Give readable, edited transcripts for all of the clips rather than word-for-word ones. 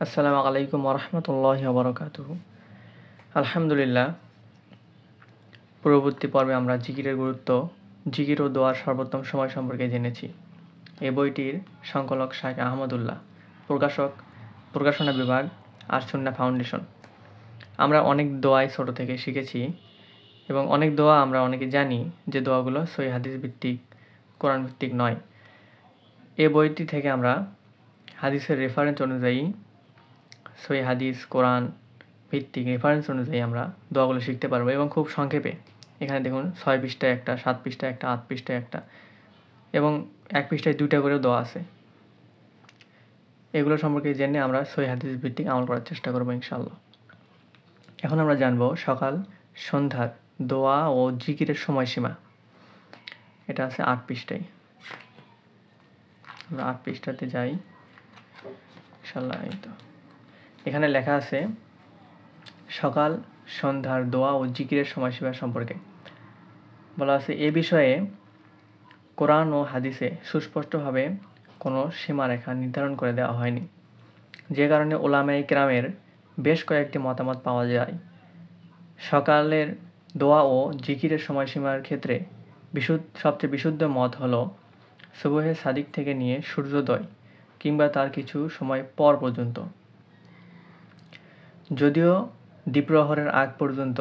আসসালামু আলাইকুম ওরহমতুল্লাহি ওয়াবারাকাতুহু। আলহামদুলিল্লাহ, পূর্ববর্তী পর্বে আমরা জিকিরের গুরুত্ব, জিকির ও দোয়ার সর্বোত্তম সময় সম্পর্কে জেনেছি। এই বইটির সংকলক শাইখ আহমদুল্লাহ, প্রকাশনা বিভাগ আর সুন্নাহ ফাউন্ডেশন। আমরা অনেক দোয়াই ছোট থেকে শিখেছি এবং অনেক দোয়া আমরা অনেকে জানি যে দোয়াগুলো সহিহ হাদিস ভিত্তিক, কোরআন ভিত্তিক নয়। এই বইটি থেকে আমরা হাদিসের রেফারেন্স অনুযায়ী, সহিহ হাদিস, কোরআন ভিত্তিক রেফারেন্স অনুযায়ী আমরা দোয়াগুলো শিখতে পারবো এবং খুব সংক্ষেপে। এখানে দেখুন 6 পৃষ্ঠায় একটা, 7 পৃষ্ঠায় একটা, 8 পৃষ্ঠায় একটা এবং 1 পৃষ্ঠায় 2টা করেও দোয়া আছে। এগুলো সম্পর্কে জেনে আমরা সহিহ হাদিস ভিত্তিক আমল করার চেষ্টা করবো ইনশাআল্লাহ। এখন আমরা জানবো সকাল সন্ধ্যার দোয়া ও জিকিরের সময়সীমা। এটা আছে 8 পৃষ্ঠায়। আমরা 8 পৃষ্ঠাতে যাই ইনশাআল্লাহ। এই তো এখানে লেখা আছে সকাল সন্ধ্যার দোয়া ও জিকিরের সময়সীমা সম্পর্কে বলা আছে। এ বিষয়ে কোরআন ও হাদিসে সুস্পষ্টভাবে কোনো সীমারেখা নির্ধারণ করে দেওয়া হয়নি, যে কারণে উলামায়ে কেরামের বেশ কয়েকটি মতামত পাওয়া যায়। সকালের দোয়া ও জিকিরের সময়সীমার ক্ষেত্রে সবচেয়ে বিশুদ্ধ মত হলো সুবহে সাদিক থেকে নিয়ে সূর্যোদয় কিংবা তার কিছু সময় পর পর্যন্ত। যদিও দ্বীপ্রহরের আগ পর্যন্ত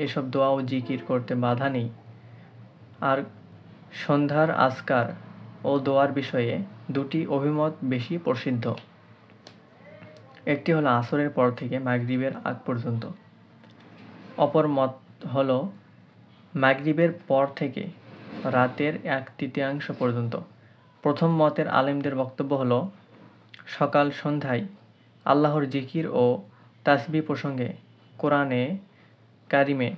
এসব দোয়া ও জিকির করতে বাধা নেই। আর সন্ধ্যার আজকার ও দোয়ার বিষয়ে দুটি অভিমত বেশি প্রসিদ্ধ। একটি হলো আসরের পর থেকে মাগরিবের আগ পর্যন্ত, অপর মত হলো মাগরিবের পর থেকে রাতের 1/3 পর্যন্ত। প্রথম মতের আলেমদের বক্তব্য হলো সকাল সন্ধ্যায় আল্লাহর জিকির ও তাসবিহ প্রসঙ্গে কোরআনে কারিমে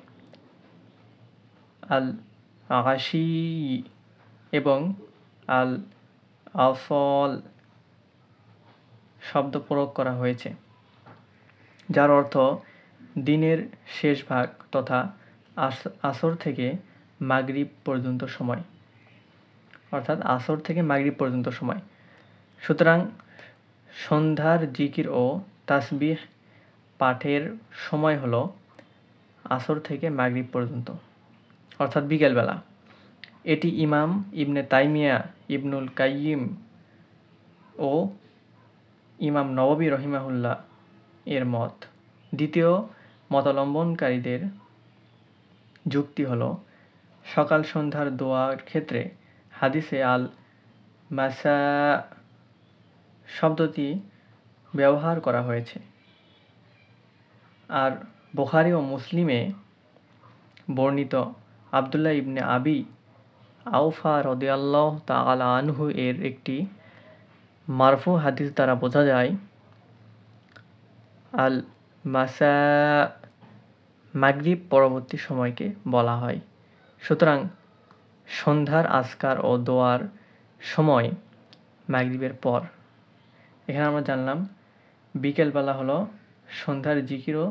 আল আশি এবং আল আফল শব্দ প্রয়োগ করা হয়েছে, যার অর্থ দিনের শেষ ভাগ তথা আসর থেকে মাগরিব পর্যন্ত সময়, অর্থাৎ আসর থেকে মাগরিব পর্যন্ত সময়। সুতরাং সন্ধ্যার জিকির ও তাসবিহ পাঠের সময় হলো আসর থেকে মাগরিব পর্যন্ত, অর্থাৎ বিকেলবেলা। এটি ইমাম ইবনে তাইমিয়া, ইবনুল কাইয়িম ও ইমাম নববী রহিমাহুল্লাহ এর মত। দ্বিতীয় মতাবলম্বনকারীদের যুক্তি হলো সকাল সন্ধ্যার দোয়ার ক্ষেত্রে হাদিসে আল মাসা শব্দটি ব্যবহার করা হয়েছে, আর বুখারী ও মুসলিমে বর্ণিত আব্দুল্লাহ ইবনে আবি আওফা রাদিয়াল্লাহু তাআলা আনহু এর একটি মারফু হাদিস দ্বারা বোঝা যায় আল মাসা মাগরিব পরবর্তী সময়কে বলা হয়। সুতরাং সন্ধ্যার আজকার ও দোয়ার সময় মাগরিবের পর। এখানে আমরা জানলাম বিকেলবেলা হলো সন্ধ্যার জিকির ও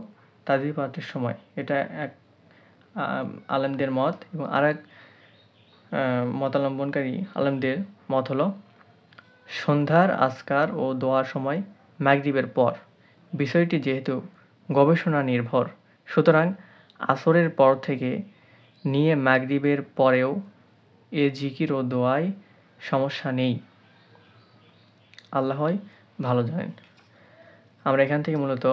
তাসবিহ পাঠের সময়। এটা এক আলেমদের মত এবং আরেক মতাবলম্বনকারী আলেমদের মত হলো সন্ধ্যার আজকার ও দোয়ার সময় মাগরিবের পর। বিষয়টি যেহেতু গবেষণা নির্ভর, সুতরাং আসরের পর থেকে নিয়ে মাগরিবের পরেও এ জিকির ও দোয়ায় সমস্যা নেই। আল্লাহই ভালো জানেন। আমরা এখান থেকে মূলত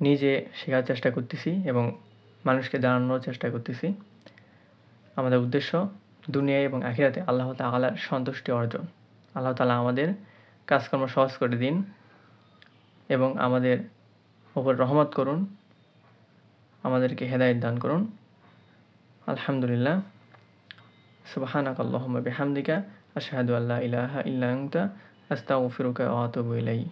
নিজে শেখার চেষ্টা করতেছি এবং মানুষকে জানানোর চেষ্টা করতেছি। আমাদের উদ্দেশ্য দুনিয়ায় এবং আখিরাতে আল্লাহ তাআলার সন্তুষ্টি অর্জন। আল্লাহ তাআলা আমাদের কাজকর্ম সহজ করে দিন এবং আমাদের উপর রহমত করুন, আমাদেরকে হেদায়েত দান করুন। আলহামদুলিল্লাহ। সুবহানাকাল্লাহুম্মা বিহামদিকা আশহাদু আল্লা ইলাহা ইল্লা আনতা আস্তাগফিরুকা ওয়া আতুবু ইলাইক।